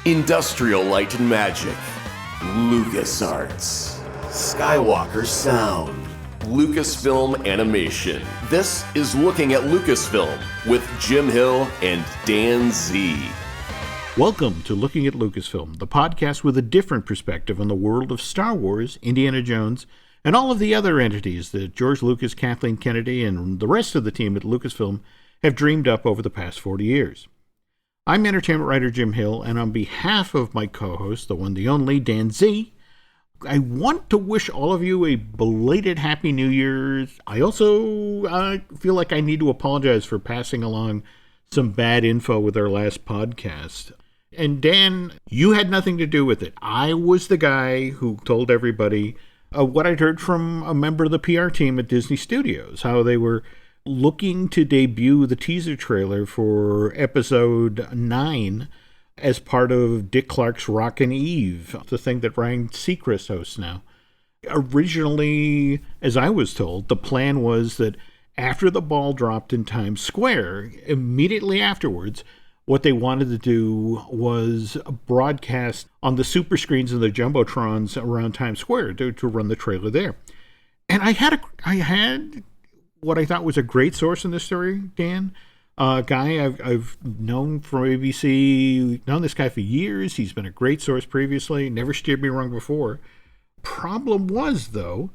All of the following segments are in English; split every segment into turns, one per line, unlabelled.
Industrial Light and Magic, LucasArts, Skywalker Sound, Lucasfilm Animation. This is Looking at Lucasfilm with Jim Hill and Dan Z.
Welcome to Looking at Lucasfilm, the podcast with a different perspective on the world of Star Wars, Indiana Jones, and all of the other entities that George Lucas, Kathleen Kennedy, and the rest of the team at Lucasfilm have dreamed up over the past 40 years. I'm entertainment writer Jim Hill, and on behalf of my co-host, the one, the only, Dan Z, I want to wish all of you a belated Happy New Year's. I also feel like I need to apologize for passing along some bad info with our last podcast. And Dan, you had nothing to do with it. I was the guy who told everybody what I'd heard from a member of the PR team at Disney Studios, how they were looking to debut the teaser trailer for episode 9 as part of Dick Clark's Rockin' Eve, the thing that Ryan Seacrest hosts now. Originally, as I was told, the plan was that after the ball dropped in Times Square, immediately afterwards, what they wanted to do was broadcast on the super screens and the jumbotrons around Times Square to run the trailer there. And I had what I thought was a great source in this story, Dan. A guy I've known from ABC, known this guy for years. He's been a great source previously, never steered me wrong before. Problem was, though,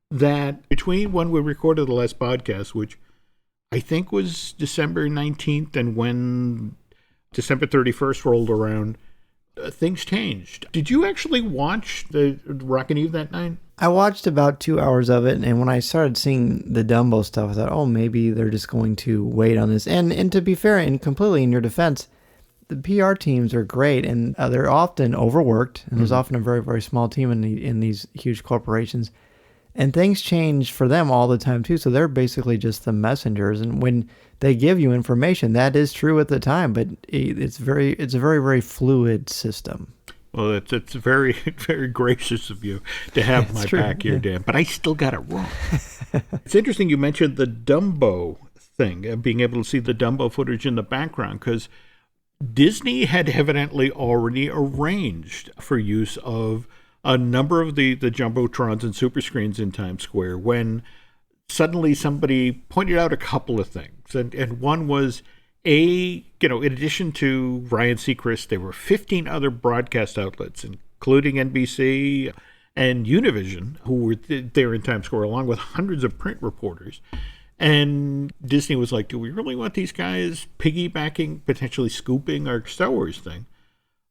that between when we recorded the last podcast, which I think was December 19th, and when December 31st rolled around, things changed. Did you actually watch the Rockin' Eve that night?
I watched about 2 hours of it, and when I started seeing the Dumbo stuff, I thought, oh, maybe they're just going to wait on this. And to be fair, and completely in your defense, the PR teams are great, and they're often overworked, and there's often a very, very small team in these huge corporations. And things change for them all the time, too, so they're basically just the messengers. And when they give you information, that is true at the time, but it's a very, very fluid system.
Well, it's very, very gracious of you to have my back here, Dan, but I still got it wrong. It's interesting you mentioned the Dumbo thing, being able to see the Dumbo footage in the background, because Disney had evidently already arranged for use of a number of the jumbotrons and super screens in Times Square when suddenly somebody pointed out a couple of things. And one was, in addition to Ryan Seacrest, there were 15 other broadcast outlets, including NBC and Univision, who were there in Times Square, along with hundreds of print reporters. And Disney was like, do we really want these guys piggybacking, potentially scooping our Star Wars thing?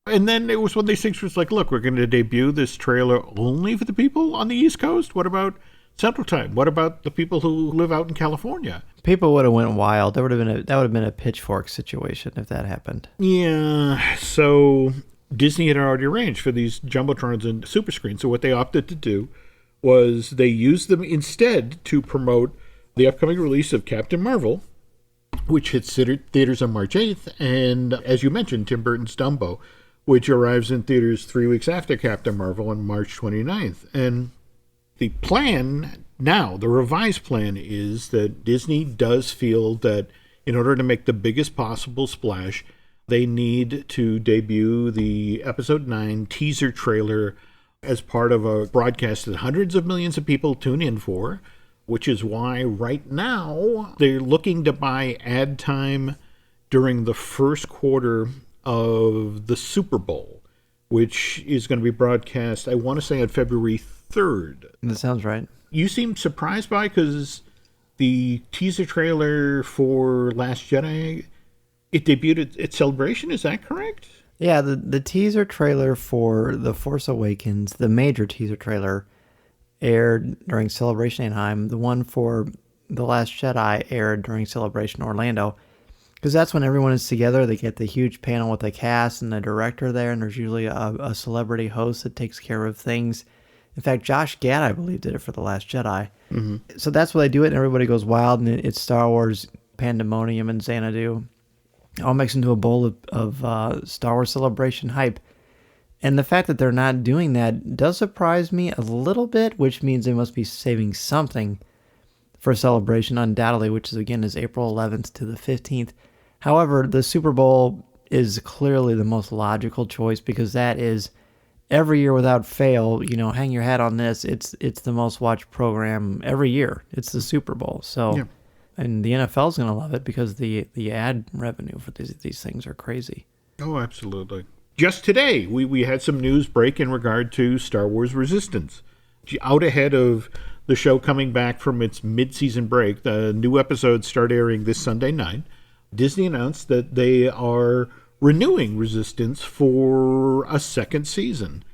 And then it was one of these things where it's like, look, we're going to debut this trailer only for the people on the East Coast? What about Central Time? What about the people who live out in California? People
would have went wild. That would have been a pitchfork situation if that happened.
Yeah. So Disney had already arranged for these jumbotrons and super screens. So what they opted to do was they used them instead to promote the upcoming release of Captain Marvel, which hits theaters on March 8th, and as you mentioned, Tim Burton's Dumbo, which arrives in theaters 3 weeks after Captain Marvel on March 29th. And the plan now, the revised plan, is that Disney does feel that in order to make the biggest possible splash, they need to debut the Episode 9 teaser trailer as part of a broadcast that hundreds of millions of people tune in for, which is why right now they're looking to buy ad time during the first quarter of the Super Bowl, which is going to be broadcast, I want to say, on February 3rd.
That sounds right.
You seem surprised by it because the teaser trailer for Last Jedi, it debuted at Celebration, is that correct?
Yeah, the teaser trailer for The Force Awakens, the major teaser trailer, aired during Celebration Anaheim. The one for The Last Jedi aired during Celebration Orlando. Because that's when everyone is together. They get the huge panel with the cast and the director there, and there's usually a celebrity host that takes care of things. In fact, Josh Gad, I believe, did it for The Last Jedi. Mm-hmm. So that's why they do it, and everybody goes wild, and it's Star Wars pandemonium and Xanadu, all mixed into a bowl of Star Wars Celebration hype. And the fact that they're not doing that does surprise me a little bit, which means they must be saving something for Celebration, undoubtedly, which is April 11th to the 15th. However, the Super Bowl is clearly the most logical choice because that is every year without fail, hang your hat on this. It's the most watched program every year. It's the Super Bowl. So, and the NFL's going to love it because the ad revenue for these things are crazy.
Oh, absolutely. Just today, we had some news break in regard to Star Wars Resistance. Out ahead of the show coming back from its mid-season break, the new episodes start airing this Sunday night. Disney announced that they are renewing Resistance for a second season.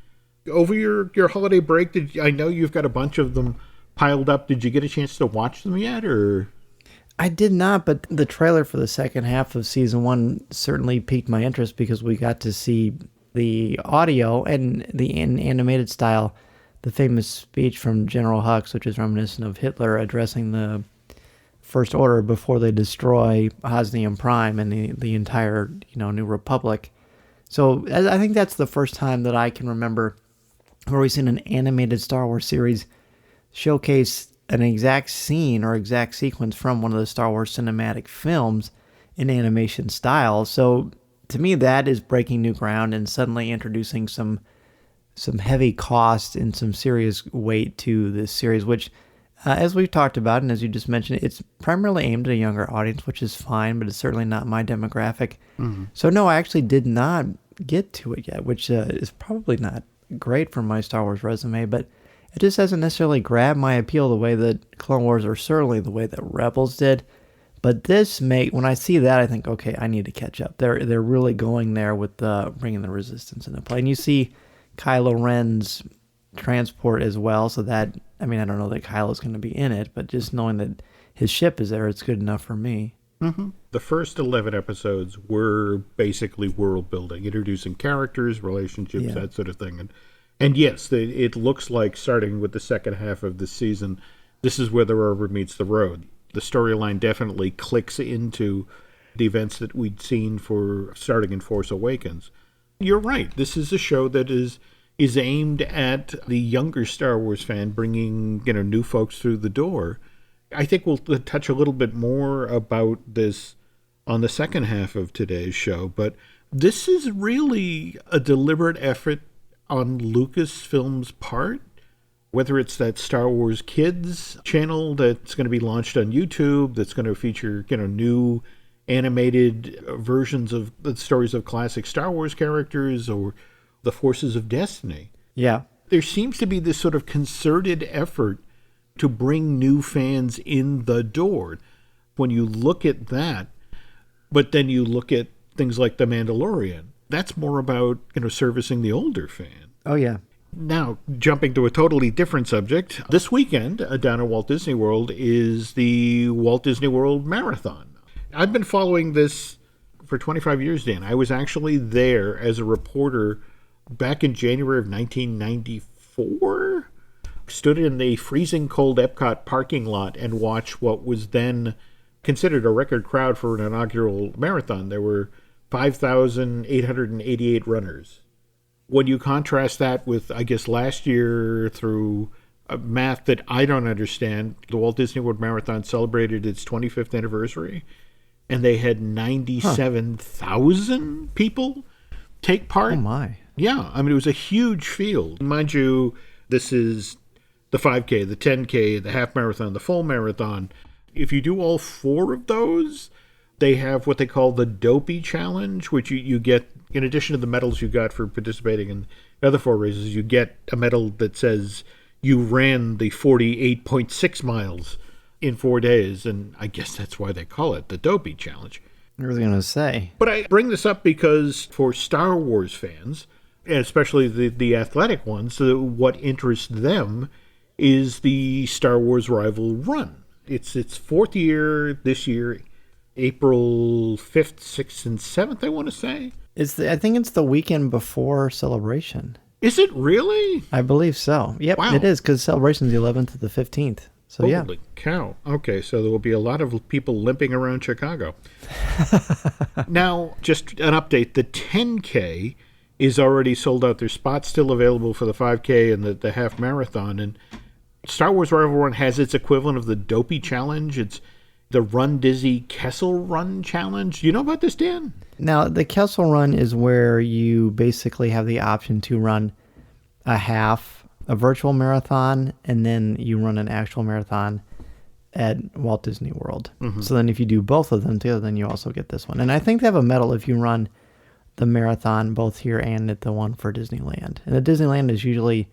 Over your holiday break, I know you've got a bunch of them piled up. Did you get a chance to watch them yet, or?
I did not, but the trailer for the second half of season 1 certainly piqued my interest because we got to see the audio and the animated style, the famous speech from General Hux, which is reminiscent of Hitler addressing the First Order before they destroy Hosnium Prime and the entire New Republic. So I think that's the first time that I can remember where we've seen an animated Star Wars series showcase an exact scene or exact sequence from one of the Star Wars cinematic films in animation style. So to me, that is breaking new ground and suddenly introducing some heavy cost and some serious weight to this series, which, as we've talked about, and as you just mentioned, it's primarily aimed at a younger audience, which is fine, but it's certainly not my demographic. Mm-hmm. So no, I actually did not get to it yet, which is probably not great for my Star Wars resume, but it just hasn't necessarily grabbed my appeal the way that Clone Wars or certainly the way that Rebels did. But when I see that, I think, okay, I need to catch up. They're really going there with bringing the Resistance into play. And you see Kylo Ren's transport as well, so that, I don't know that Kylo's going to be in it, but just knowing that his ship is there, it's good enough for me.
Mm-hmm. The first 11 episodes were basically world building, introducing characters, relationships, that sort of thing. And yes, it looks like starting with the second half of the season, this is where the rubber meets the road. The storyline definitely clicks into the events that we'd seen for starting in Force Awakens. You're right. This is a show that is aimed at the younger Star Wars fan, bringing new folks through the door. I think we'll touch a little bit more about this on the second half of today's show, but this is really a deliberate effort on Lucasfilm's part, whether it's that Star Wars Kids channel that's going to be launched on YouTube, that's going to feature new animated versions of the stories of classic Star Wars characters, or the Forces of Destiny.
Yeah.
There seems to be this sort of concerted effort to bring new fans in the door. When you look at that, but then you look at things like The Mandalorian, that's more about, servicing the older fan.
Oh, yeah.
Now, jumping to a totally different subject, this weekend down at Walt Disney World is the Walt Disney World Marathon. I've been following this for 25 years, Dan. I was actually there as a reporter back in January of 1994. Stood in the freezing cold Epcot parking lot and watched what was then considered a record crowd for an inaugural marathon. There were 5,888 runners. When you contrast that with, I guess, last year, through math that I don't understand, the Walt Disney World Marathon celebrated its 25th anniversary, and they had 97,000 people take part.
Oh, my.
Yeah, it was a huge field. Mind you, this is the 5K, the 10K, the half marathon, the full marathon. If you do all four of those, they have what they call the Dopey Challenge, which you get, in addition to the medals you got for participating in the other four races, you get a medal that says you ran the 48.6 miles in 4 days. And I guess that's why they call it the Dopey Challenge.
I was going to say.
But I bring this up because for Star Wars fans, and especially the athletic ones, what interests them is the Star Wars Rival Run. It's its fourth year this year, April 5th, 6th, and 7th, I want to say.
I think it's the weekend before Celebration.
Is it really?
I believe so. Yep, wow. It is, because Celebration's the 11th to the 15th. So,
holy cow. Okay, so there will be a lot of people limping around Chicago. Now, just an update. The 10K is already sold out. There's spots still available for the 5K and the half marathon. And Star Wars Rival Run has its equivalent of the Dopey Challenge. It's the Run Dizzy Kessel Run Challenge. Do you know about this, Dan?
Now, the Kessel Run is where you basically have the option to run a virtual marathon, and then you run an actual marathon at Walt Disney World. So then if you do both of them together, then you also get this one. And I think they have a medal if you run the marathon both here and at the one for Disneyland. And the Disneyland is usually,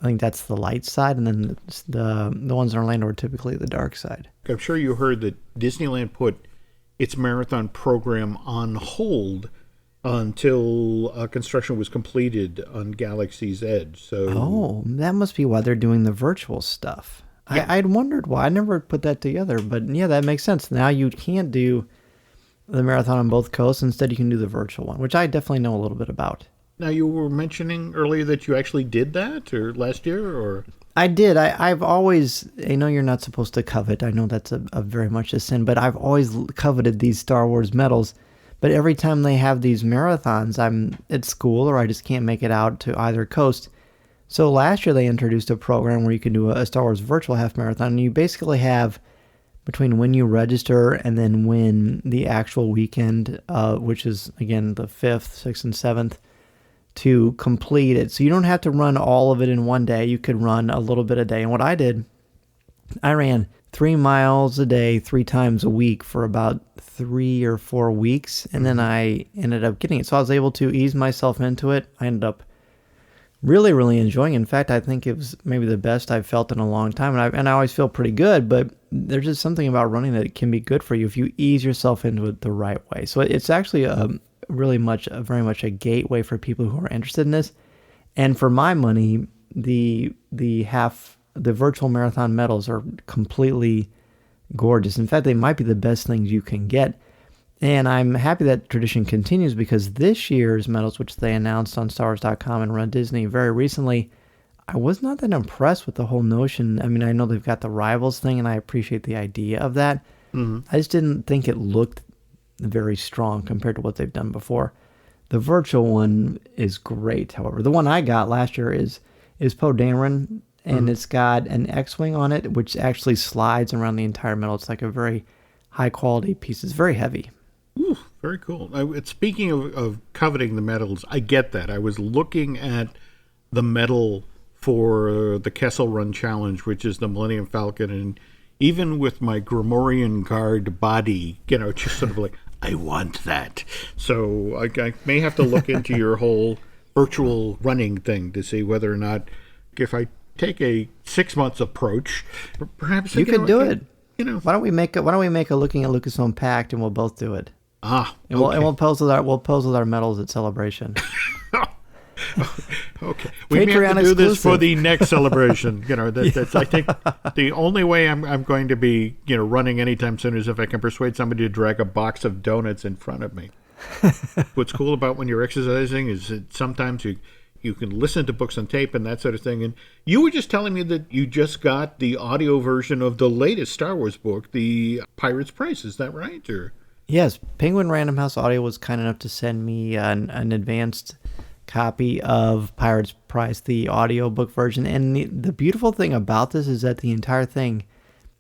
I think that's the light side, and then the ones in Orlando are typically the dark side.
I'm sure you heard that Disneyland put its marathon program on hold until construction was completed on Galaxy's Edge. So
that must be why they're doing the virtual stuff. Yeah. I'd wondered why. I never put that together, but yeah, that makes sense. Now you can't do the marathon on both coasts. Instead, you can do the virtual one, which I definitely know a little bit about.
Now, you were mentioning earlier that you actually did that, or last year, or?
I did. I've always, I know you're not supposed to covet. I know that's a very much a sin, but I've always coveted these Star Wars medals. But every time they have these marathons, I'm at school or I just can't make it out to either coast. So last year they introduced a program where you can do a Star Wars virtual half marathon, and you basically have between when you register and then when the actual weekend, which is again the 5th, 6th, and 7th, to complete it. So you don't have to run all of it in one day. You could run a little bit a day. And what I did, I ran 3 miles a day 3 times a week for about 3 or 4 weeks, and then I ended up getting it. So I was able to ease myself into it. I ended up really, really enjoying it. In fact, I think it was maybe the best I've felt in a long time, and I always feel pretty good, but there's just something about running that can be good for you if you ease yourself into it the right way. So it's actually very much a gateway for people who are interested in this. And for my money, the virtual marathon medals are completely gorgeous. In fact, they might be the best things you can get. And I'm happy that tradition continues, because this year's medals, which they announced on StarWars.com and Run Disney very recently, I was not that impressed with the whole notion. I mean, I know they've got the Rivals thing, and I appreciate the idea of that. I just didn't think it looked very strong compared to what they've done before. The virtual one is great, however. The one I got last year is Poe Dameron, and it's got an X-Wing on it, which actually slides around the entire medal. It's like a very high-quality piece. It's very heavy.
Ooh, very cool. Speaking of coveting the medals, I get that. I was looking at the medal for the Kessel Run Challenge, which is the Millennium Falcon, and even with my Grimorian Guard body, just sort of like, I want that. So I may have to look into your whole virtual running thing to see whether or not, if I take a 6 months approach, perhaps
you could do it. Why don't we make a Looking at Lucasfilm pact, and we'll both do it.
Okay.
And we'll pose with our medals at Celebration.
Okay, we may have to do this for the next celebration. That's I think the only way I'm going to be running anytime soon is if I can persuade somebody to drag a box of donuts in front of me. What's cool about when you're exercising is that sometimes you can listen to books on tape and that sort of thing. And you were just telling me that you just got the audio version of the latest Star Wars book, The Pirate's Price. Is that right? Or
yes, Penguin Random House Audio was kind enough to send me an advanced copy of Pirate's Price, the audiobook version. And the beautiful thing about this is that the entire thing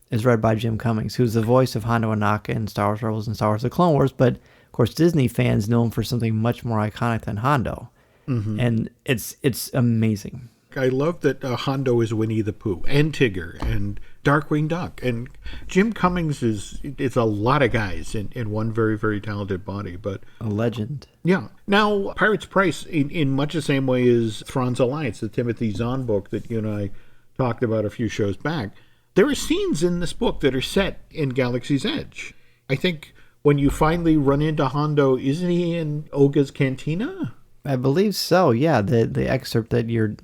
is read by Jim Cummings, who's the voice of Hondo Ohnaka in Star Wars Rebels and Star Wars The Clone Wars. But, of course, Disney fans know him for something much more iconic than Hondo. And it's amazing.
I love that Hondo is Winnie the Pooh and Tigger and Darkwing Duck. And Jim Cummings is a lot of guys in one very, very talented body. But
a legend.
Yeah. Now, Pirate's Price, in much the same way as Thrawn's Alliance, the Timothy Zahn book that you and I talked about a few shows back, there are scenes in this book that are set in Galaxy's Edge. I think when you finally run into Hondo, isn't he in Oga's Cantina?
I believe so, yeah. The excerpt that you're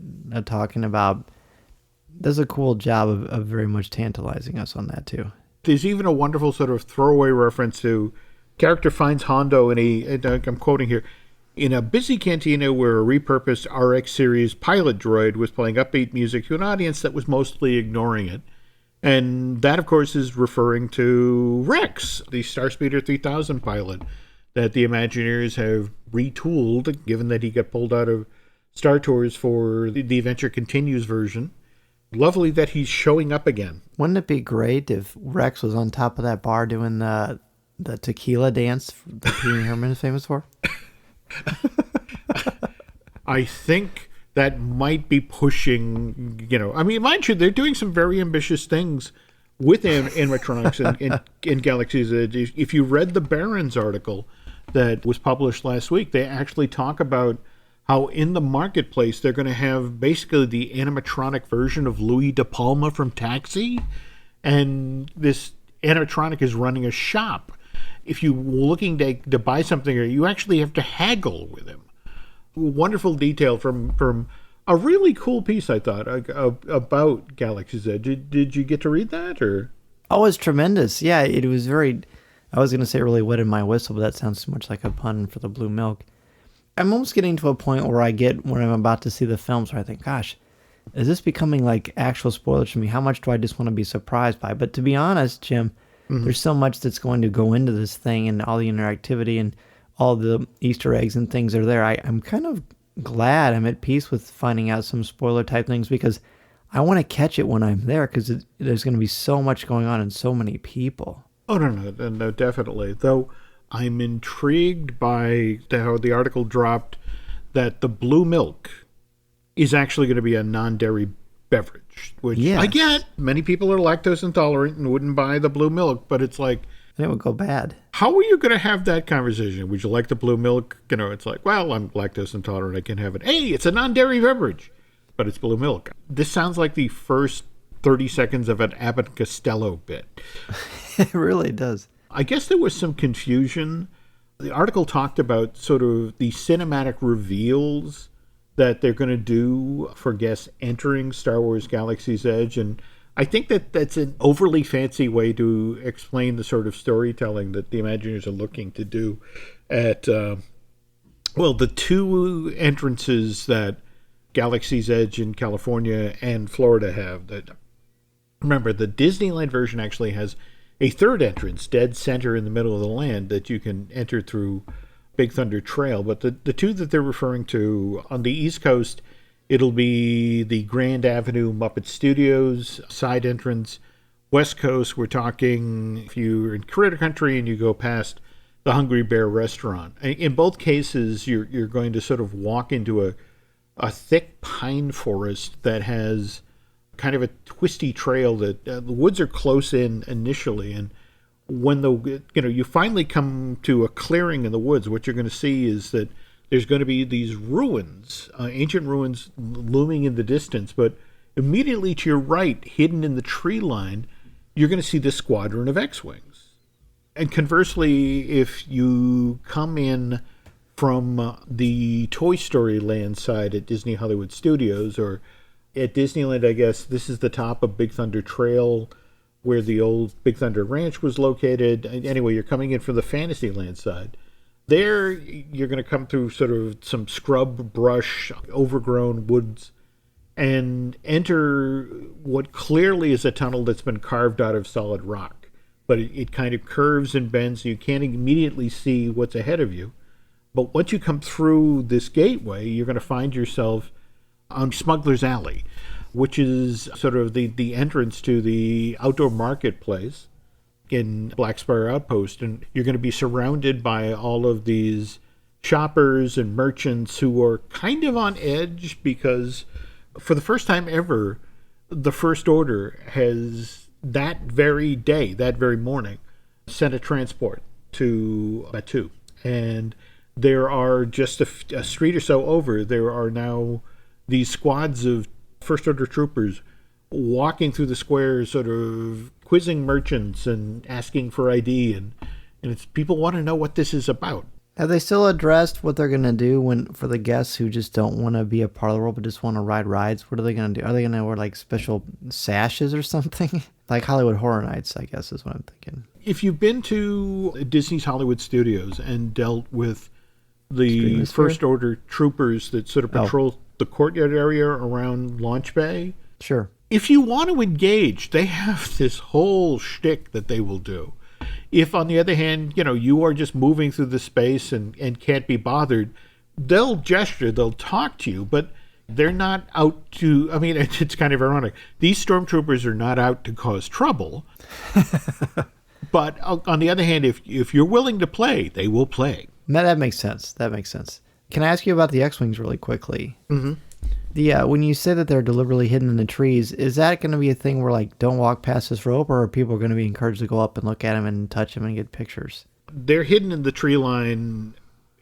talking about does a cool job of very much tantalizing us on that, too.
There's even a wonderful sort of throwaway reference to character finds Hondo I'm quoting here, in a busy cantina where a repurposed RX series pilot droid was playing upbeat music to an audience that was mostly ignoring it. And that, of course, is referring to Rex, the Starspeeder 3000 pilot that the Imagineers have retooled, given that he got pulled out of Star Tours for the Adventure Continues version. Lovely that he's showing up again.
Wouldn't it be great if Rex was on top of that bar doing the the tequila dance that Pee Wee Herman is famous for?
I think that might be pushing, I mean, mind you, they're doing some very ambitious things with animatronics in Galaxy's Edge. If you read the Barron's article that was published last week, they actually talk about how in the marketplace they're going to have basically the animatronic version of Louis De Palma from Taxi, and this animatronic is running a shop. If you're looking to buy something, you actually have to haggle with him. Wonderful detail from a really cool piece, I thought, about Galaxy's Edge. Did you get to read that? Or?
Oh, it's tremendous. Yeah, it was very, I was going to say really wetted my whistle, but that sounds too much like a pun for the blue milk. I'm almost getting to a point where when I'm about to see the films, where I think, gosh, is this becoming like actual spoilers for me? How much do I just want to be surprised by? But to be honest, Jim, there's so much that's going to go into this thing, and all the interactivity and all the Easter eggs and things are there. I'm kind of glad I'm at peace with finding out some spoiler type things, because I want to catch it when I'm there, because there's going to be so much going on and so many people.
Oh, no, definitely. Though I'm intrigued by how the article dropped that the blue milk is actually going to be a non-dairy beverage, which yes. I get. Many people are lactose intolerant and wouldn't buy the blue milk, but it's like,
and it would go bad.
How are you going to have that conversation? Would you like the blue milk? It's like, well, I'm lactose intolerant, I can have it. Hey, it's a non-dairy beverage, but it's blue milk. This sounds like the first 30 seconds of an Abbott and Costello bit.
It really does.
I guess there was some confusion. The article talked about sort of the cinematic reveals that they're going to do for guests entering Star Wars Galaxy's Edge, and I think that's an overly fancy way to explain the sort of storytelling that the Imagineers are looking to do at, the two entrances that Galaxy's Edge in California and Florida have. That, remember, the Disneyland version actually has a third entrance, dead center in the middle of the land, that you can enter through Big Thunder Trail. But the two that they're referring to on the East Coast, it'll be the Grand Avenue Muppet Studios side entrance. West Coast, we're talking if you're in Critter Country and you go past the Hungry Bear restaurant. In both cases, you're going to sort of walk into a thick pine forest that has kind of a twisty trail that the woods are close in initially, and when you finally come to a clearing in the woods, what you're going to see is that there's going to be these ruins, ancient ruins looming in the distance, but immediately to your right, hidden in the tree line, you're going to see this squadron of X-Wings. And conversely, if you come in from the Toy Story Land side at Disney Hollywood Studios, or at Disneyland, I guess this is the top of Big Thunder Trail, where the old Big Thunder Ranch was located. Anyway, you're coming in from the Fantasyland side. There, you're going to come through sort of some scrub, brush, overgrown woods, and enter what clearly is a tunnel that's been carved out of solid rock. But it kind of curves and bends, so you can't immediately see what's ahead of you. But once you come through this gateway, you're going to find yourself on Smuggler's Alley, which is sort of the entrance to the outdoor marketplace in Black Spire Outpost. And you're going to be surrounded by all of these shoppers and merchants who are kind of on edge, because for the first time ever, the First Order has that very day, that very morning, sent a transport to Batuu. And there are just a street or so over, there are now these squads of First Order troopers walking through the squares, sort of quizzing merchants and asking for ID, and it's people want to know what this is about.
Have they still addressed what they're going to do for the guests who just don't want to be a part of the world but just want to ride rides? What are they going to do? Are they going to wear like special sashes or something? Like Hollywood Horror Nights, I guess is what I'm thinking.
If you've been to Disney's Hollywood Studios and dealt with the First Order troopers that sort of patrol the courtyard area around Launch Bay,
sure.
If you want to engage, they have this whole shtick that they will do. If, on the other hand, you are just moving through the space and can't be bothered, they'll gesture, they'll talk to you, but they're not out to, I mean, it's kind of ironic. These stormtroopers are not out to cause trouble, But on the other hand, if you're willing to play, they will play.
That makes sense. That makes sense. Can I ask you about the X-Wings really quickly?
Mm-hmm.
When you say that they're deliberately hidden in the trees, is that going to be a thing where, like, don't walk past this rope, or are people going to be encouraged to go up and look at them and touch them and get pictures?
They're hidden in the tree line.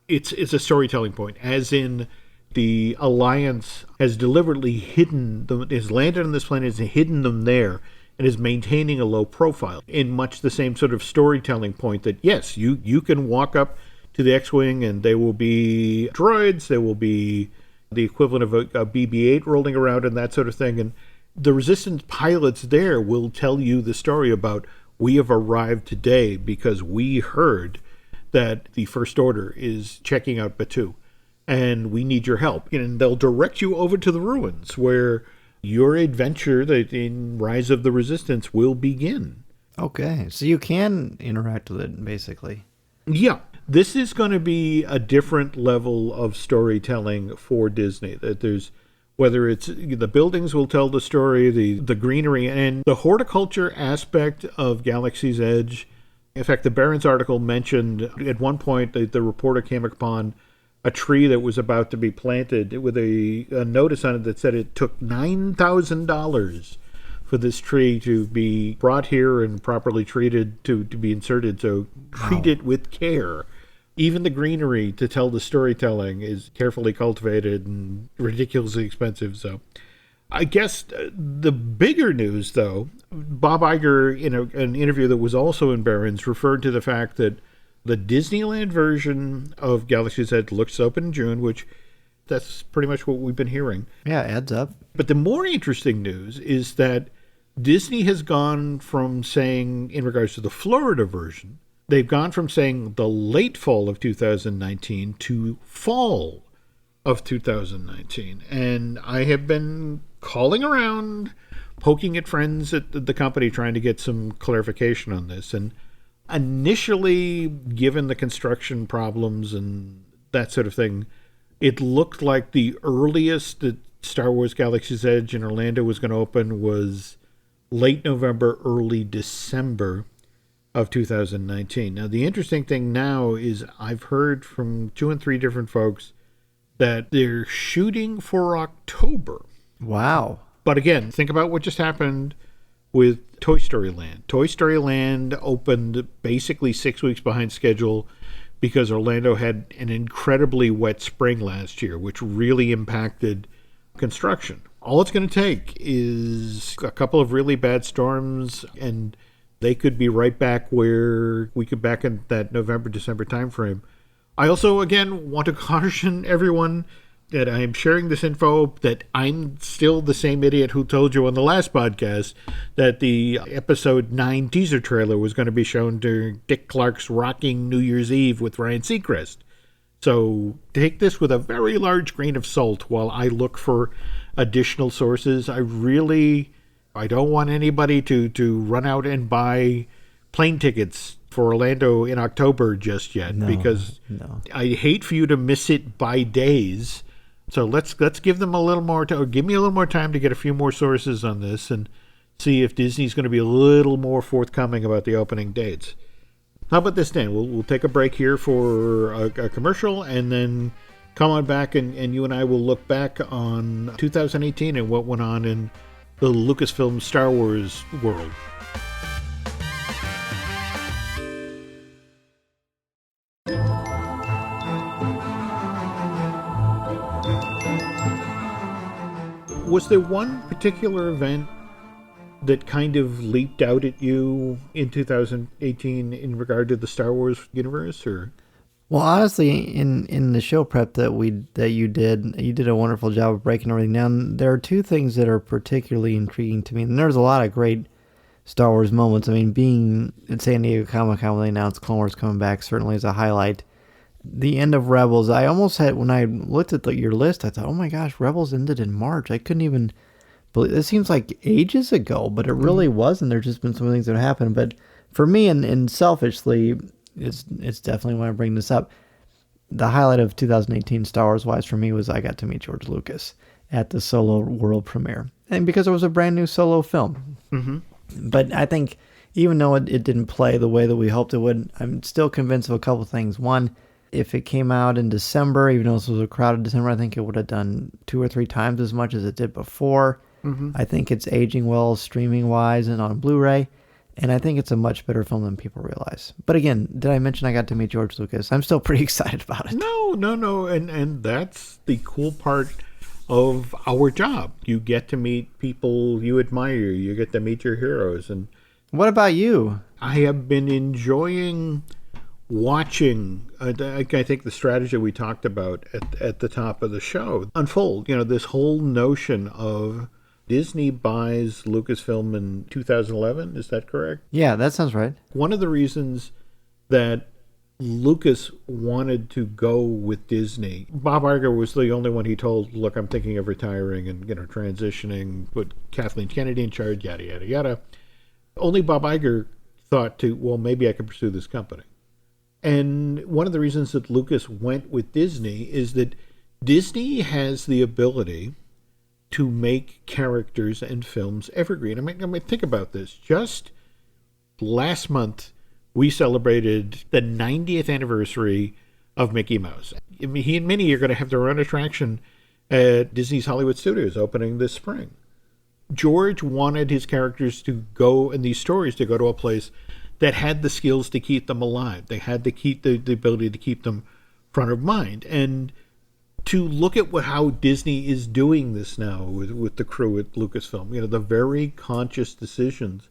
It's a storytelling point, as in the Alliance has deliberately hidden them, has landed on this planet, has hidden them there, and is maintaining a low profile in much the same sort of storytelling point that, yes, you can walk up to the X-Wing and there will be droids, there will be the equivalent of a BB-8 rolling around and that sort of thing. And the Resistance pilots there will tell you the story about, we have arrived today because we heard that the First Order is checking out Batuu and we need your help. And they'll direct you over to the ruins where your adventure in Rise of the Resistance will begin.
Okay, so you can interact with it, basically.
Yeah. This is going to be a different level of storytelling for Disney. That there's, whether it's the buildings will tell the story, the greenery, and the horticulture aspect of Galaxy's Edge. In fact, the Barron's article mentioned at one point that the reporter came upon a tree that was about to be planted with a notice on it that said it took $9,000 for this tree to be brought here and properly treated to be inserted. So treat it with care. Even the greenery to tell the storytelling is carefully cultivated and ridiculously expensive. So I guess the bigger news, though, Bob Iger, in an interview that was also in Barron's, referred to the fact that the Disneyland version of Galaxy's Edge looks to open in June, which that's pretty much what we've been hearing.
Yeah, adds up.
But the more interesting news is that Disney has gone from saying, in regards to the Florida version, they've gone from saying the late fall of 2019 to fall of 2019. And I have been calling around, poking at friends at the company, trying to get some clarification on this. And initially, given the construction problems and that sort of thing, it looked like the earliest that Star Wars Galaxy's Edge in Orlando was going to open was late November, early December of 2019. Now, the interesting thing now is I've heard from 2 and 3 different folks that they're shooting for October.
Wow.
But again, think about what just happened with Toy Story Land. Toy Story Land opened basically 6 weeks behind schedule because Orlando had an incredibly wet spring last year, which really impacted construction. All it's going to take is a couple of really bad storms, and they could be right back where we could back in that November, December timeframe. I also, again, want to caution everyone that I am sharing this info, that I'm still the same idiot who told you on the last podcast that the episode 9 teaser trailer was going to be shown during Dick Clark's Rocking New Year's Eve with Ryan Seacrest. So take this with a very large grain of salt while I look for additional sources. I don't want anybody to run out and buy plane tickets for Orlando in October just yet, because I hate for you to miss it by days. So let's give them a little more time, or give me a little more time to get a few more sources on this and see if Disney's going to be a little more forthcoming about the opening dates. How about this, Dan? We'll take a break here for a commercial, and then come on back and you and I will look back on 2018 and what went on in the Lucasfilm Star Wars world. Was there one particular event that kind of leaped out at you in 2018 in regard to the Star Wars universe, or?
Well, honestly, in the show prep that you did a wonderful job of breaking everything down. There are 2 things that are particularly intriguing to me, and there's a lot of great Star Wars moments. I mean, being at San Diego Comic-Con when they announced Clone Wars coming back certainly is a highlight. The end of Rebels, I almost had, when I looked at your list, I thought, oh my gosh, Rebels ended in March. I couldn't even believe it. Seems like ages ago, but it really wasn't. There's just been some things that happened. But for me, and selfishly, it's definitely when I bring this up, the highlight of 2018 Star Wars wise for me was I got to meet George Lucas at the Solo world premiere, and because it was a brand new Solo film.
Mm-hmm.
But I think even though it didn't play the way that we hoped it would, I'm still convinced of a couple things. One, if it came out in December, even though this was a crowded December, I think it would have done 2 or 3 times as much as it did before. I think it's aging well streaming-wise and on Blu-ray. And I think it's a much better film than people realize. But again, did I mention I got to meet George Lucas? I'm still pretty excited about it.
No. And that's the cool part of our job. You get to meet people you admire. You get to meet your heroes. And
what about you?
I have been enjoying watching, I think the strategy we talked about at the top of the show unfold. This whole notion of Disney buys Lucasfilm in 2011. Is that correct?
Yeah, that sounds right.
One of the reasons that Lucas wanted to go with Disney, Bob Iger was the only one he told, look, I'm thinking of retiring and transitioning, put Kathleen Kennedy in charge, yada, yada, yada. Only Bob Iger thought well, maybe I could pursue this company. And one of the reasons that Lucas went with Disney is that Disney has the ability to make characters and films evergreen. I mean, think about this. Just last month, we celebrated the 90th anniversary of Mickey Mouse. I mean, he and Minnie are going to have their own attraction at Disney's Hollywood Studios opening this spring. George wanted his characters to go, and these stories to go to a place that had the skills to keep them alive. They had to keep the ability to keep them front of mind. And to look at how Disney is doing this now with the crew at Lucasfilm, the very conscious decisions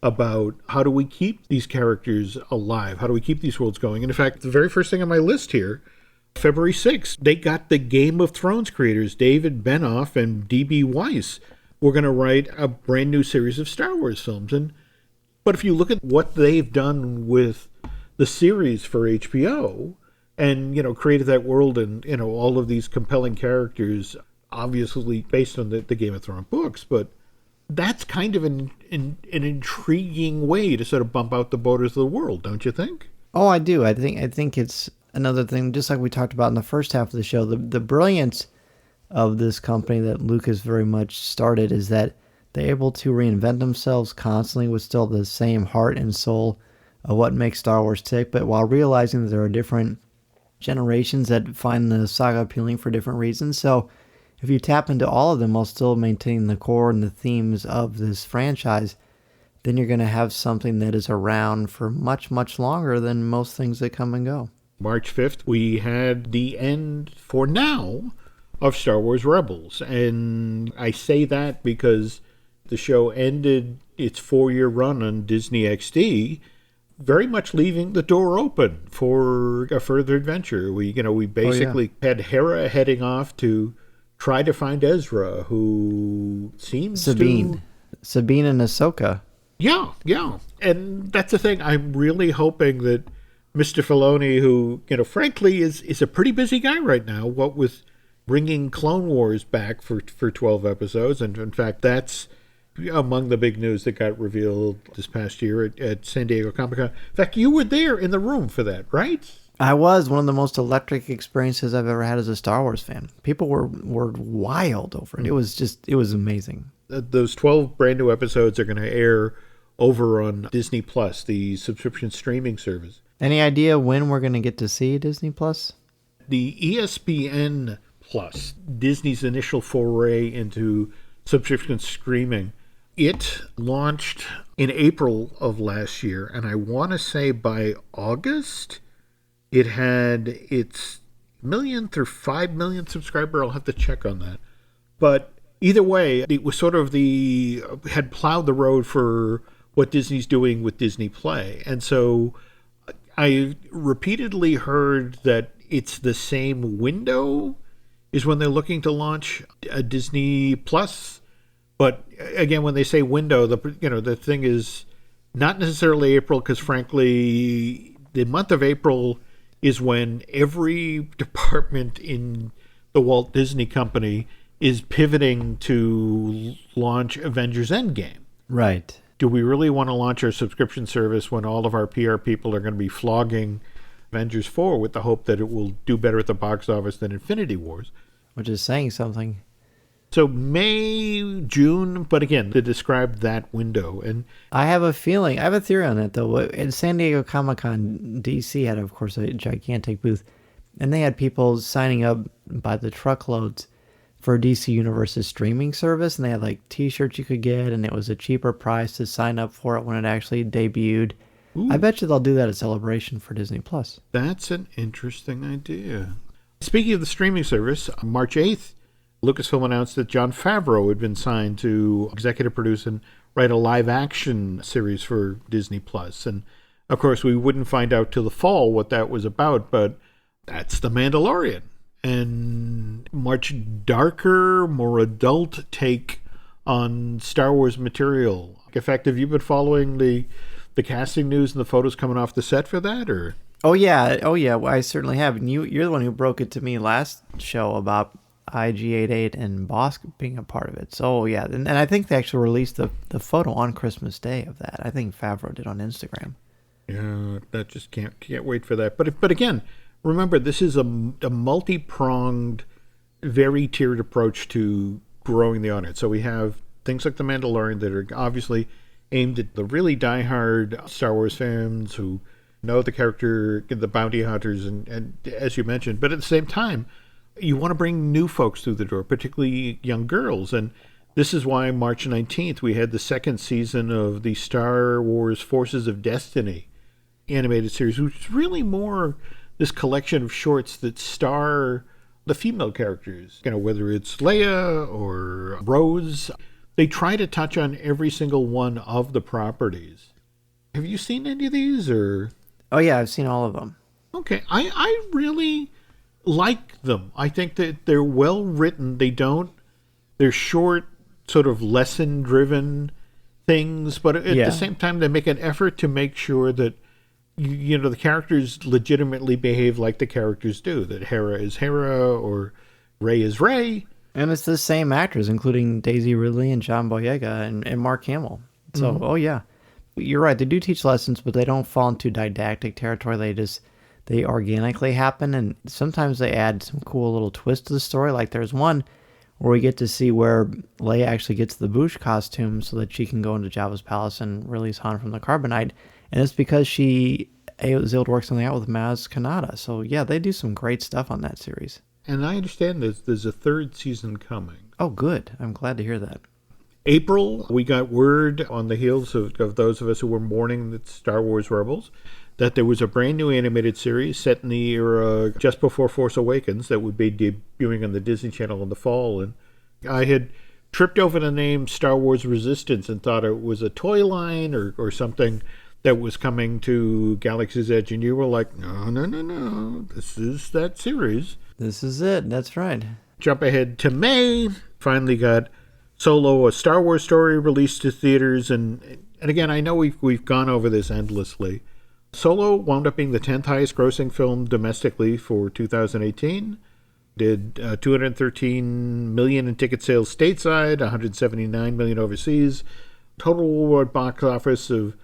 about how do we keep these characters alive? How do we keep these worlds going? And in fact, the very first thing on my list here, February 6th, they got the Game of Thrones creators, David Benioff and D.B. Weiss, were going to write a brand new series of Star Wars films. But if you look at what they've done with the series for HBO, and, created that world and, all of these compelling characters, obviously based on the Game of Thrones books. But that's kind of an intriguing way to sort of bump out the borders of the world, don't you think?
Oh, I do. I think it's another thing, just like we talked about in the first half of the show, the brilliance of this company that Lucas very much started is that they're able to reinvent themselves constantly with still the same heart and soul of what makes Star Wars tick, but while realizing that there are different generations that find the saga appealing for different reasons. So if you tap into all of them while still maintaining the core and the themes of this franchise, then you're going to have something that is around for much, much longer than most things that come and go.
March 5th, we had the end, for now, of Star Wars Rebels. And I say that because the show ended its 4-year run on Disney XD, very much leaving the door open for a further adventure. We basically had Hera heading off to try to find Ezra, who seems
Sabine and Ahsoka.
Yeah. And that's the thing. I'm really hoping that Mr. Filoni, who, frankly is a pretty busy guy right now, what with bringing Clone Wars back for 12 episodes. And in fact, that's among the big news that got revealed this past year at San Diego Comic-Con. In fact, you were there in the room for that, right?
I was. One of the most electric experiences I've ever had as a Star Wars fan. People were wild over it. It was amazing.
Those 12 brand new episodes are going to air over on Disney Plus, the subscription streaming service.
Any idea when we're going to get to see Disney Plus?
The ESPN Plus, Disney's initial foray into subscription streaming, it launched in April of last year, and I want to say by August, it had its millionth or 5 million subscriber. I'll have to check on that. But either way, it was sort of had plowed the road for what Disney's doing with Disney Play. And so I repeatedly heard that it's the same window is when they're looking to launch a Disney Plus. But again, when they say window, the thing is not necessarily April, because frankly, the month of April is when every department in the Walt Disney Company is pivoting to launch Avengers Endgame.
Right.
Do we really want to launch our subscription service when all of our PR people are going to be flogging Avengers 4 with the hope that it will do better at the box office than Infinity Wars?
Which is saying something.
So May, June, but again, to describe that window. And
I have a theory on that, though. At San Diego Comic-Con, DC had, of course, a gigantic booth, and they had people signing up by the truckloads for DC Universe's streaming service, and they had like t-shirts you could get, and it was a cheaper price to sign up for it when it actually debuted. Ooh. I bet you they'll do that at Celebration for Disney Plus.
That's an interesting idea. Speaking of the streaming service, March 8th, Lucasfilm announced that Jon Favreau had been signed to executive produce and write a live-action series for Disney Plus. And of course, we wouldn't find out till the fall what that was about, but that's The Mandalorian. And much darker, more adult take on Star Wars material. In fact, have you been following the casting news and the photos coming off the set for that, or?
Oh yeah, well, I certainly have. And you're the one who broke it to me last show about IG-88 and Bosk being a part of it. So yeah, and I think they actually released the photo on Christmas Day of that. I think Favreau did on Instagram.
Yeah, that just can't wait for that. But again, remember, this is a multi-pronged, very tiered approach to growing the audience. So we have things like The Mandalorian that are obviously aimed at the really diehard Star Wars fans who know the character, the bounty hunters, and as you mentioned. But at the same time, you want to bring new folks through the door, particularly young girls. And this is why March 19th, we had the second season of the Star Wars Forces of Destiny animated series, which is really more this collection of shorts that star the female characters, whether it's Leia or Rose. They try to touch on every single one of the properties. Have you seen any of these, or?
Oh yeah, I've seen all of them.
Okay, I really like them. I think that they're well written. They're short, sort of lesson driven things, but at the same time they make an effort to make sure that the characters legitimately behave like the characters do, that Hera is Hera or Rey is Rey. And
it's the same actors, including Daisy Ridley and John Boyega and Mark Hamill. So, Oh yeah, you're right. They do teach lessons, but they don't fall into didactic territory. They organically happen, and sometimes they add some cool little twists to the story. Like there's one where we get to see where Leia actually gets the Bouche costume so that she can go into Jabba's palace and release Han from the carbonite. And it's because she was able to work something out with Maz Kanata. So yeah, they do some great stuff on that series.
And I understand there's a third season coming.
Oh, good. I'm glad to hear that.
April, we got word on the heels of those of us who were mourning the Star Wars Rebels that there was a brand new animated series set in the era just before Force Awakens that would be debuting on the Disney Channel in the fall. And I had tripped over the name Star Wars Resistance and thought it was a toy line or something that was coming to Galaxy's Edge. And you were like, no, this is that series.
This is it. That's right.
Jump ahead to May. Finally got Solo, a Star Wars story, released to theaters. And again, I know we've gone over this endlessly. Solo wound up being the 10th highest grossing film domestically for 2018. Did $213 million in ticket sales stateside, $179 million overseas. Total worldwide box office of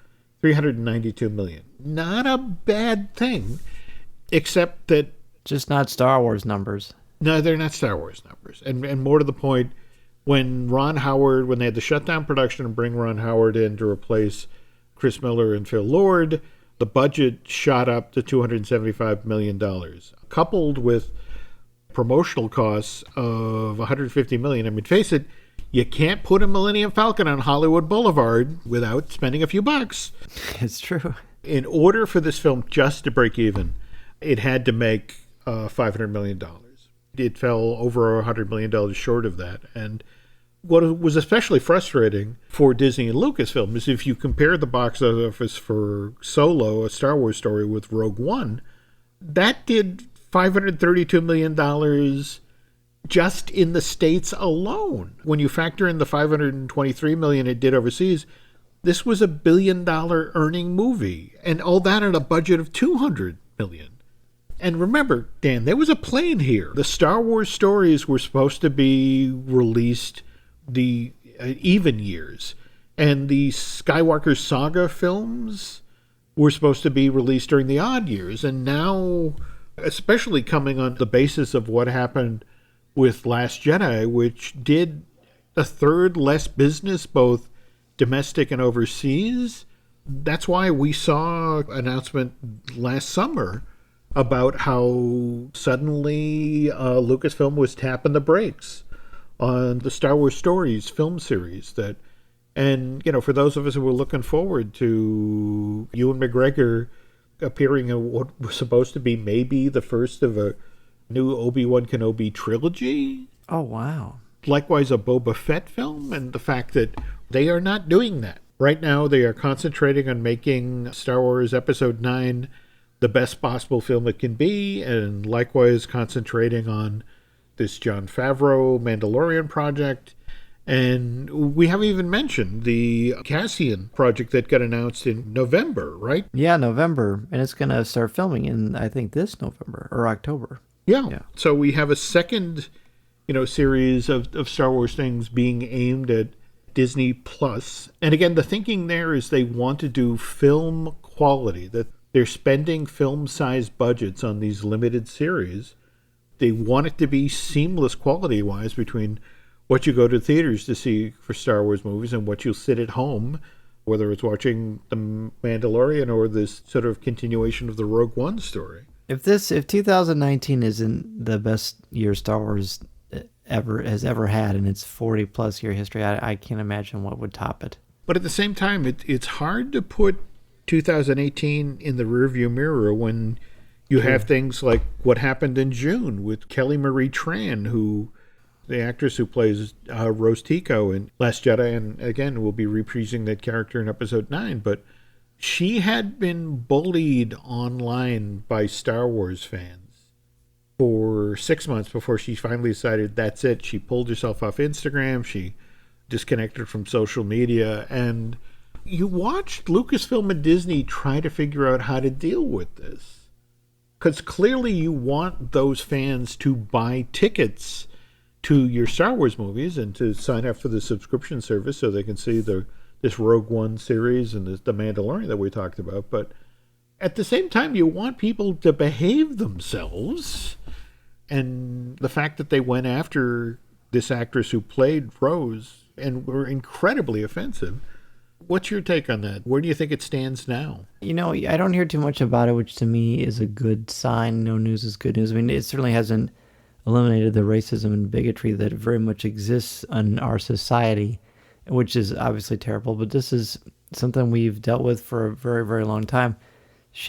$392 million. Not a bad thing, except that...
Just not Star Wars numbers.
No, they're not Star Wars numbers. And more to the point, when they had to shut down production and bring Ron Howard in to replace Chris Miller and Phil Lord, the budget shot up to $275 million, coupled with promotional costs of $150 million. I mean, face it, you can't put a Millennium Falcon on Hollywood Boulevard without spending a few bucks.
It's true.
In order for this film just to break even, it had to make $500 million. It fell over $100 million short of that. And what was especially frustrating for Disney and Lucasfilm is if you compare the box office for Solo, a Star Wars story, with Rogue One, that did $532 million just in the States alone. When you factor in the $523 million it did overseas, this was $1 billion earning movie, and all that at a budget of $200 million. And remember, Dan, there was a plan here. The Star Wars stories were supposed to be released the even years, and the Skywalker Saga films were supposed to be released during the odd years. And now, especially coming on the basis of what happened with Last Jedi, which did a third less business, both domestic and overseas. That's why we saw an announcement last summer about how suddenly Lucasfilm was tapping the brakes on the Star Wars Stories film series. And for those of us who were looking forward to Ewan McGregor appearing in what was supposed to be maybe the first of a new Obi-Wan Kenobi trilogy.
Oh, wow.
Likewise, a Boba Fett film, and the fact that they are not doing that. Right now, they are concentrating on making Star Wars Episode 9 the best possible film it can be, and likewise concentrating on this Jon Favreau Mandalorian project. And we haven't even mentioned the Cassian project that got announced in November, right?
Yeah, November. And it's going to start filming in, I think, this November or October.
Yeah. So we have a second, series of Star Wars things being aimed at Disney Plus. And again, the thinking there is they want to do film quality, that they're spending film-sized budgets on these limited series. They want it to be seamless quality-wise between what you go to theaters to see for Star Wars movies and what you'll sit at home, whether it's watching The Mandalorian or this sort of continuation of the Rogue One story.
If 2019 isn't the best year Star Wars has ever had in its 40-plus year history, I can't imagine what would top it.
But at the same time, it's hard to put 2018 in the rearview mirror when you have things like what happened in June with Kelli Marie Tran, the actress who plays Rose Tico in Last Jedi, and again will be reprising that character in Episode 9, but she had been bullied online by Star Wars fans for 6 months before she finally decided that's it. She pulled herself off Instagram, she disconnected from social media, and you watched Lucasfilm and Disney try to figure out how to deal with this. Because clearly you want those fans to buy tickets to your Star Wars movies and to sign up for the subscription service so they can see this Rogue One series and the Mandalorian that we talked about. But at the same time, you want people to behave themselves. And the fact that they went after this actress who played Rose and were incredibly offensive. What's your take on that? Where do you think it stands now?
I don't hear too much about it, which to me is a good sign. No news is good news. I mean, it certainly hasn't eliminated the racism and bigotry that very much exists in our society, which is obviously terrible, but this is something we've dealt with for a very, very long time.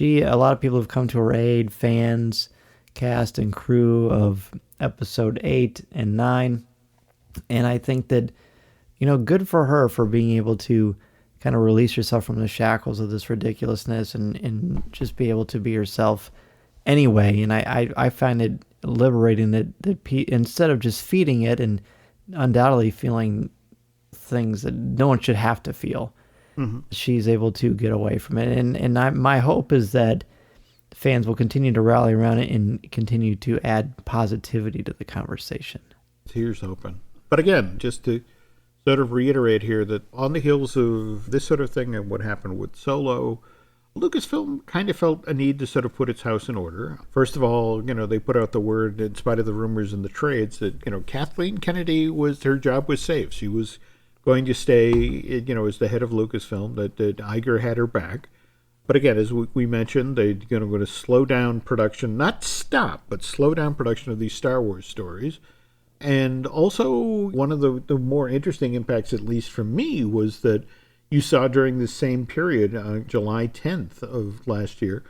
A lot of people have come to her aid, fans, cast and crew of Episode 8 and 9, and I think that, good for her for being able to kind of release yourself from the shackles of this ridiculousness and just be able to be yourself anyway. And I find it liberating that instead of just feeding it and undoubtedly feeling things that no one should have to feel, she's able to get away from it. And my hope is that fans will continue to rally around it and continue to add positivity to the conversation.
Here's hoping. But again, just to sort of reiterate here that on the heels of this sort of thing and what happened with Solo, Lucasfilm kind of felt a need to sort of put its house in order. First of all, they put out the word, in spite of the rumors and the trades, that, Kathleen Kennedy her job was safe. She was going to stay, as the head of Lucasfilm, that Iger had her back. But again, as we mentioned, they're going to slow down production, not stop, but slow down production of these Star Wars stories. And also, one of the more interesting impacts, at least for me, was that you saw during the same period, July 10th of last year,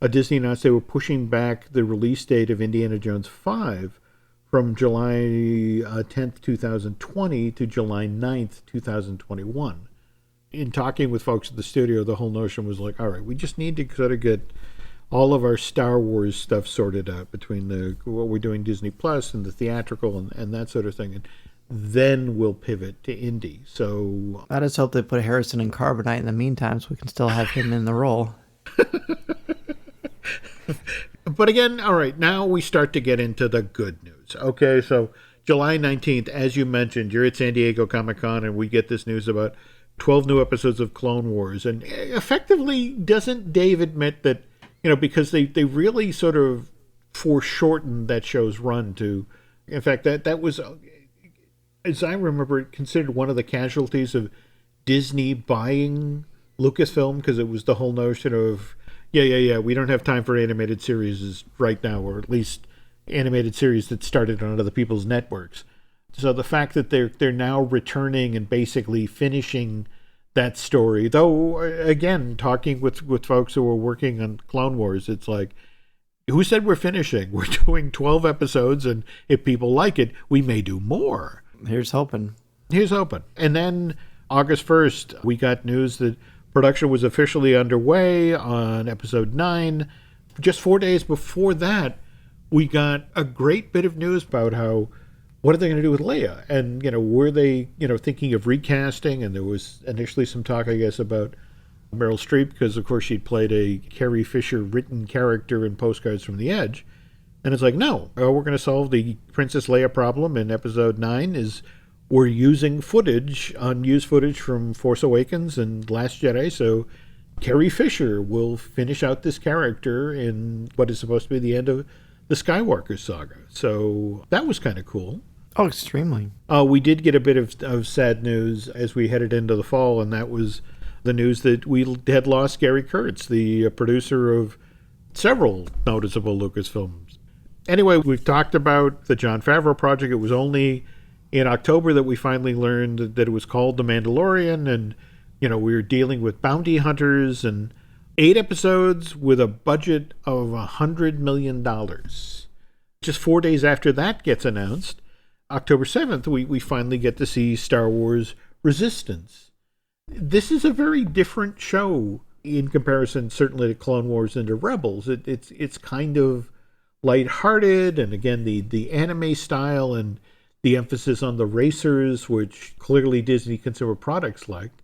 Disney announced they were pushing back the release date of Indiana Jones 5 from July 10th, 2020 to July 9th, 2021. In talking with folks at the studio, the whole notion was like, all right, we just need to sort of get all of our Star Wars stuff sorted out between what we're doing Disney Plus and the theatrical and that sort of thing. And then we'll pivot to Indy. So
I just hope they put Harrison in Carbonite in the meantime so we can still have him in the role.
But again, all right, now we start to get into the good news. Okay, so July 19th, as you mentioned, you're at San Diego Comic-Con and we get this news about 12 new episodes of Clone Wars. And effectively, doesn't Dave admit that, because they really sort of foreshortened that show's run to In fact, that was, as I remember it, considered one of the casualties of Disney buying Lucasfilm, because it was the whole notion of, we don't have time for animated series right now, or at least animated series that started on other people's networks. So the fact that they're now returning and basically finishing that story, though, again, talking with folks who were working on Clone Wars, it's like, who said we're finishing? We're doing 12 episodes, and if people like it, we may do more.
Here's hoping. And then August 1st, we got news that production was officially underway on episode 9. Just 4 days before that, we got a great bit of news about what are they going to do with Leia? And, were they, thinking of recasting? And there was initially some talk, I guess, about Meryl Streep, because, of course, she'd played a Carrie Fisher written character in Postcards from the Edge. And it's like, no, we're going to solve the Princess Leia problem in episode 9 is we're using unused footage from Force Awakens and Last Jedi, so Carrie Fisher will finish out this character in what is supposed to be the end of the Skywalker saga. So that was kind of cool. Oh, extremely.
We did get a bit of sad news as we headed into the fall, and that was the news that we had lost Gary Kurtz, the producer of several noticeable Lucasfilms. Anyway, we've talked about the Jon Favreau project. It was only in October that we finally learned that it was called The Mandalorian, and, we were dealing with bounty hunters, and 8 episodes with a budget of $100 million. Just 4 days after that gets announced, October 7th, we finally get to see Star Wars Resistance. This is a very different show in comparison, certainly, to Clone Wars and to Rebels. It's kind of lighthearted, and again, the anime style and the emphasis on the racers, which clearly Disney consumer products liked.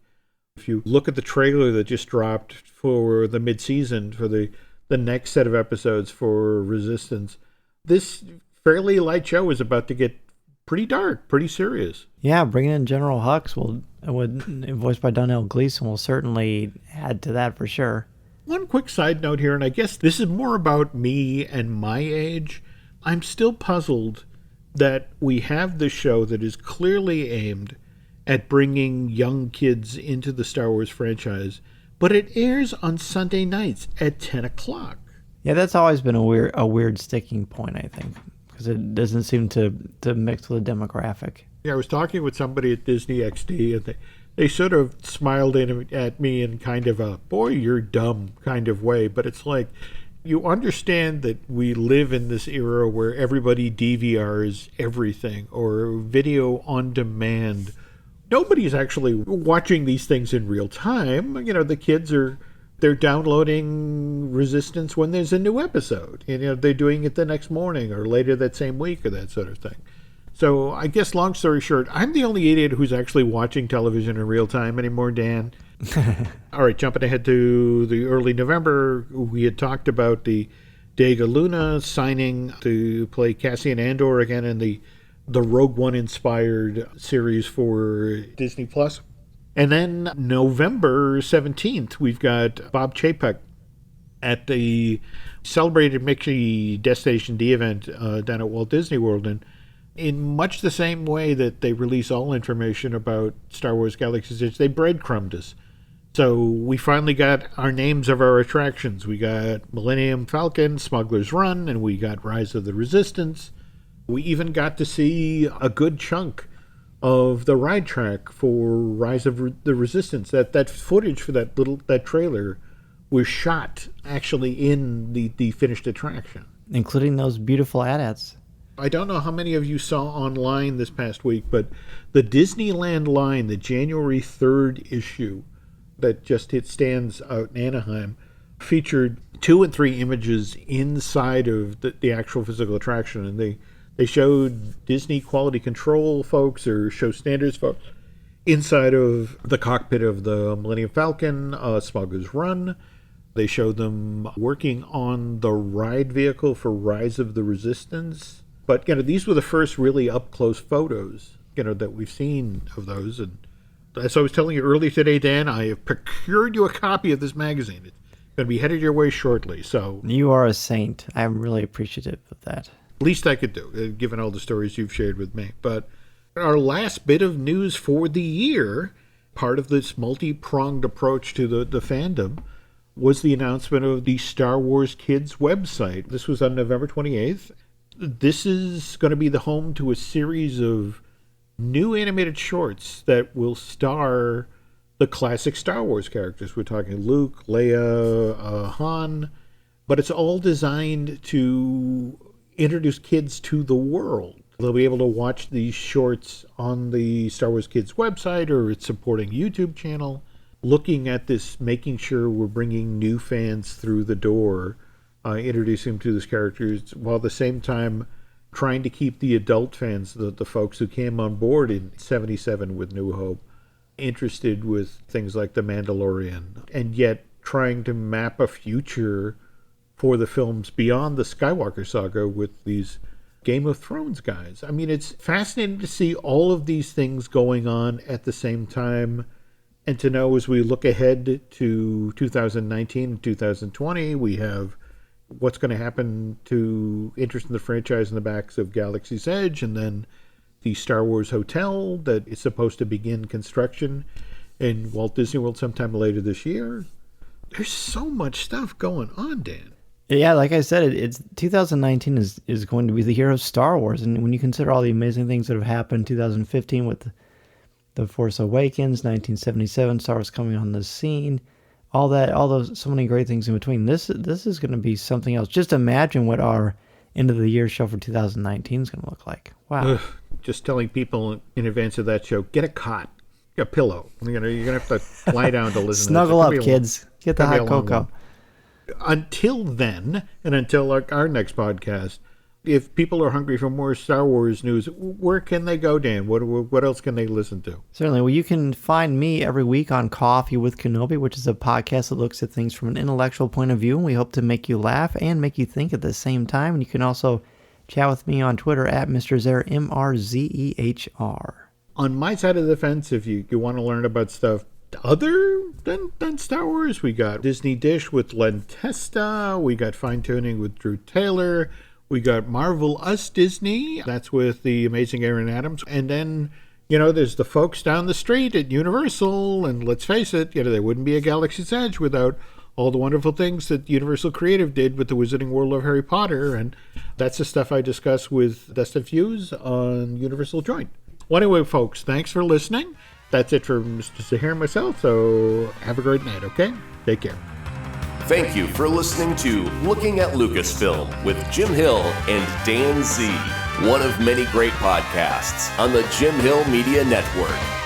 If you look at the trailer that just dropped for the mid-season, for the next set of episodes for Resistance, this fairly light show is about to get pretty dark, pretty serious.
Yeah, bringing in General Hux, voiced by Donnell Gleason, will certainly add to that for sure.
One quick side note here, and I guess this is more about me and my age. I'm still puzzled that we have this show that is clearly aimed at bringing young kids into the Star Wars franchise, but it airs on Sunday nights at 10 o'clock.
Yeah, that's always been a weird sticking point, I think, because it doesn't seem to mix with the demographic.
Yeah, I was talking with somebody at Disney XD, and they sort of smiled at me in kind of a, boy, you're dumb kind of way, but it's like, you understand that we live in this era where everybody DVRs everything, or video on demand. Nobody's actually watching these things in real time. The kids they're downloading Resistance when there's a new episode. They're doing it the next morning or later that same week or that sort of thing. So I guess, long story short, I'm the only idiot who's actually watching television in real time anymore, Dan. All right, jumping ahead to the early November, we had talked about the Dega Luna signing to play Cassian Andor again in the Rogue One inspired series for Disney Plus. And then November 17th, we've got Bob Chapek at the celebrated Mickey Destination D event down at Walt Disney World. And in much the same way that they release all information about Star Wars Galaxy's Edge, they breadcrumbed us. So we finally got our names of our attractions. We got Millennium Falcon, Smuggler's Run, and we got Rise of the Resistance. We even got to see a good chunk of the ride track for Rise of the Resistance. That footage for that trailer was shot actually in the finished attraction,
including those beautiful AT-ATs.
I don't know how many of you saw online this past week, but the Disneyland line, the January 3rd issue that just hit stands out in Anaheim, featured 2 and 3 images inside of the actual physical attraction, and they showed Disney quality control folks or show standards folks inside of the cockpit of the Millennium Falcon, Smuggler's Run. They showed them working on the ride vehicle for Rise of the Resistance. But, these were the first really up-close photos, that we've seen of those. And as I was telling you earlier today, Dan, I have procured you a copy of this magazine. It's going to be headed your way shortly. So
you are a saint. I'm really appreciative of that.
Least I could do, given all the stories you've shared with me. But our last bit of news for the year, part of this multi-pronged approach to the fandom, was the announcement of the Star Wars Kids website. This was on November 28th. This is going to be the home to a series of new animated shorts that will star the classic Star Wars characters. We're talking Luke, Leia, Han, but it's all designed to introduce kids to the world. They'll be able to watch these shorts on the Star Wars Kids website or its supporting YouTube channel, looking at this, making sure we're bringing new fans through the door, introducing them to these characters, while at the same time trying to keep the adult fans, the folks who came on board in 77 with New Hope, interested with things like The Mandalorian, and yet trying to map a future for the films beyond the Skywalker saga with these Game of Thrones guys. I mean, it's fascinating to see all of these things going on at the same time, and to know as we look ahead to 2019 and 2020, we have what's going to happen to interest in the franchise in the backs of Galaxy's Edge, and then the Star Wars Hotel that is supposed to begin construction in Walt Disney World sometime later this year. There's so much stuff going on, Dan.
Yeah, like I said, it's 2019 is going to be the year of Star Wars, and when you consider all the amazing things that have happened, 2015 with The Force Awakens, 1977, Star Wars coming on the scene, all those, so many great things in between. This is going to be something else. Just imagine what our end of the year show for 2019 is going to look like. Wow.
Ugh, just telling people in advance of that show, get a cot, a pillow. You're gonna have to lie down to listen.
Snuggle up, kids. Get the hot cocoa.
Until then, and until our next podcast, if people are hungry for more Star Wars news, where can they go, Dan? What else can they listen to?
Certainly. Well, you can find me every week on Coffee with Kenobi, which is a podcast that looks at things from an intellectual point of view, and we hope to make you laugh and make you think at the same time. And you can also chat with me on Twitter at Mr. Zehr, MRZEHR.
On my side of the fence, if you want to learn about stuff other than Star Wars, we got Disney Dish with Len Testa, we got Fine Tuning with Drew Taylor, we got Marvel Us Disney, that's with the amazing Aaron Adams, and then, there's the folks down the street at Universal, and let's face it, there wouldn't be a Galaxy's Edge without all the wonderful things that Universal Creative did with the Wizarding World of Harry Potter, and that's the stuff I discuss with Dustin Fuse on Universal Joint. Well, anyway, folks, thanks for listening. That's it for Mr. Zehr and myself, so have a great night, okay? Take care.
Thank you for listening to Looking at Lucasfilm with Jim Hill and Dan Z, one of many great podcasts on the Jim Hill Media Network.